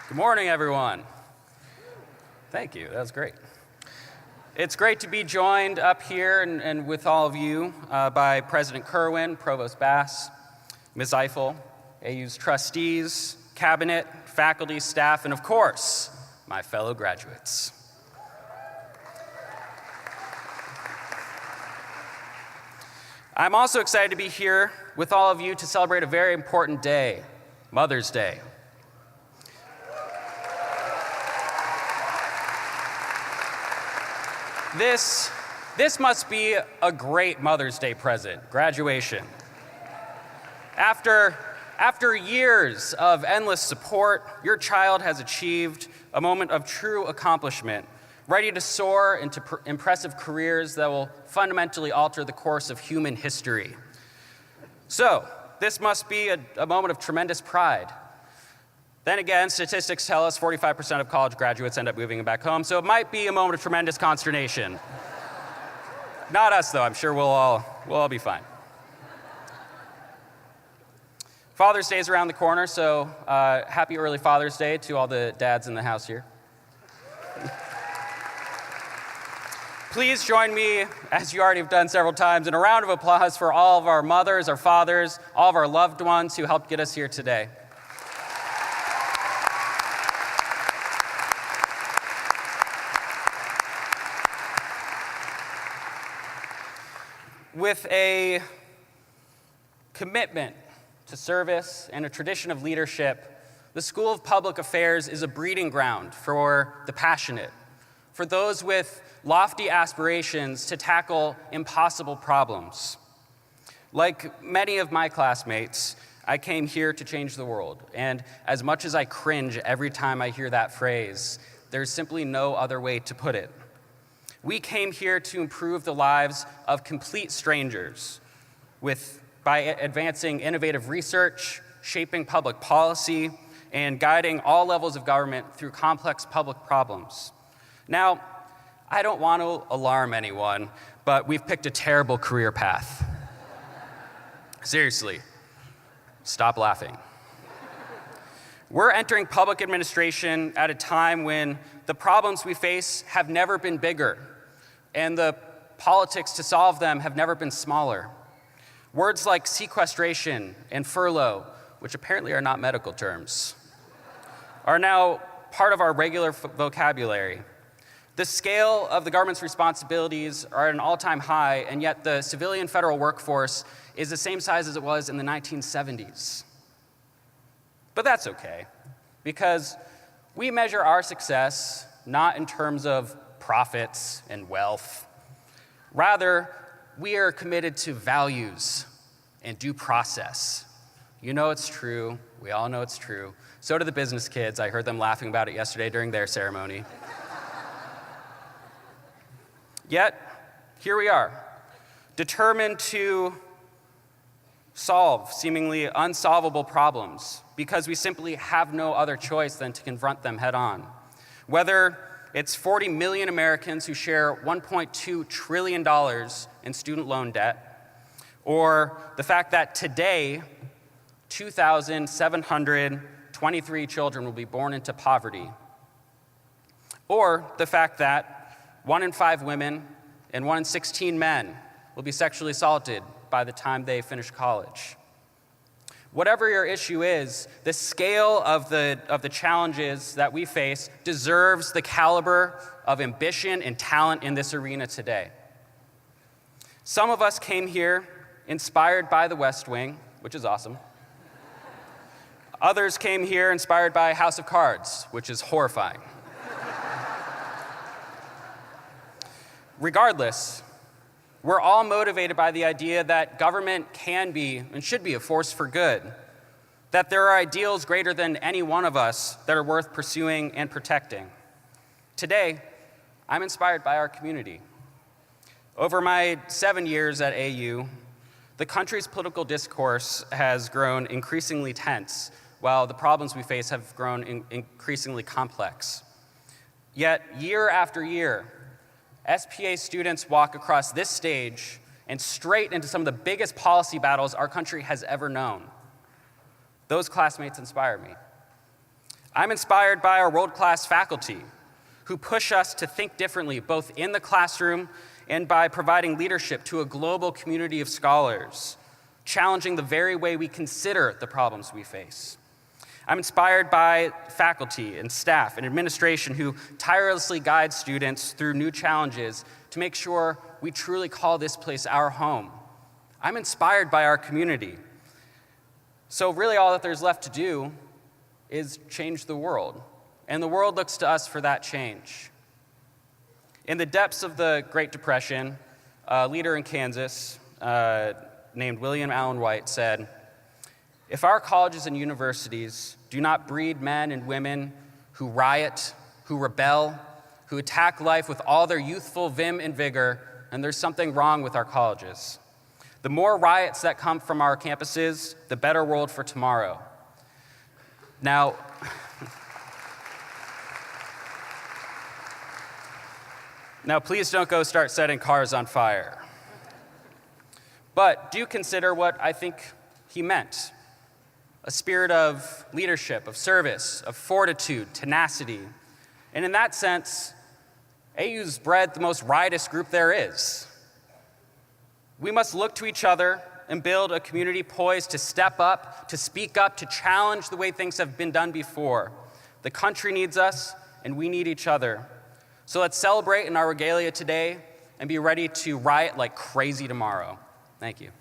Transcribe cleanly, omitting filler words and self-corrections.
Good morning, everyone. Thank you, that was great. It's great to be joined up here and with all of you by President Kerwin, Provost Bass, Ms. Eiffel, AU's trustees, cabinet, faculty, staff, and of course, my fellow graduates. I'm also excited to be here with all of you to celebrate a very important day, Mother's Day. This must be a great Mother's Day present, graduation. After years of endless support, your child has achieved a moment of true accomplishment, ready to soar into impressive careers that will fundamentally alter the course of human history. So, this must be a moment of tremendous pride. Then again, statistics tell us 45% of college graduates end up moving back home, so it might be a moment of tremendous consternation. Not us, though. I'm sure we'll all be fine. Father's Day is around the corner, so happy early Father's Day to all the dads in the house here. Please join me, as you already have done several times, in a round of applause for all of our mothers, our fathers, all of our loved ones who helped get us here today. With a commitment to service and a tradition of leadership, the School of Public Affairs is a breeding ground for the passionate, for those with lofty aspirations to tackle impossible problems. Like many of my classmates, I came here to change the world, and as much as I cringe every time I hear that phrase, there's simply no other way to put it. We came here to improve the lives of complete strangers by advancing innovative research, shaping public policy, and guiding all levels of government through complex public problems. Now, I don't want to alarm anyone, but we've picked a terrible career path. Seriously, stop laughing. We're entering public administration at a time when the problems we face have never been bigger, and the politics to solve them have never been smaller. Words like sequestration and furlough, which apparently are not medical terms, are now part of our regular vocabulary. The scale of the government's responsibilities are at an all-time high, and yet the civilian federal workforce is the same size as it was in the 1970s. But that's okay, because we measure our success not in terms of profits and wealth. Rather, we are committed to values and due process. You know it's true. We all know it's true. So do the business kids. I heard them laughing about it yesterday during their ceremony. Yet, here we are, determined to solve seemingly unsolvable problems because we simply have no other choice than to confront them head on. Whether it's 40 million Americans who share $1.2 trillion in student loan debt, or the fact that today, 2,723 children will be born into poverty, or the fact that 1 in 5 women and 1 in 16 men will be sexually assaulted by the time they finish college. Whatever your issue is, the scale of the challenges that we face deserves the caliber of ambition and talent in this arena today. Some of us came here inspired by the West Wing, which is awesome. Others came here inspired by House of Cards, which is horrifying. Regardless, we're all motivated by the idea that government can be and should be a force for good, that there are ideals greater than any one of us that are worth pursuing and protecting. Today, I'm inspired by our community. Over my 7 years at AU, the country's political discourse has grown increasingly tense, while the problems we face have grown increasingly complex. Yet, year after year, SPA students walk across this stage and straight into some of the biggest policy battles our country has ever known. Those classmates inspire me. I'm inspired by our world-class faculty who push us to think differently, both in the classroom and by providing leadership to a global community of scholars, challenging the very way we consider the problems we face. I'm inspired by faculty and staff and administration who tirelessly guide students through new challenges to make sure we truly call this place our home. I'm inspired by our community. So really all that there's left to do is change the world. And the world looks to us for that change. In the depths of the Great Depression, a leader in Kansas named William Allen White said, "If our colleges and universities do not breed men and women who riot, who rebel, who attack life with all their youthful vim and vigor, then there's something wrong with our colleges. The more riots that come from our campuses, the better world for tomorrow." Now, please don't go start setting cars on fire. But do consider what I think he meant. A spirit of leadership, of service, of fortitude, tenacity. And in that sense, AU's bred the most riotous group there is. We must look to each other and build a community poised to step up, to speak up, to challenge the way things have been done before. The country needs us, and we need each other. So let's celebrate in our regalia today and be ready to riot like crazy tomorrow. Thank you.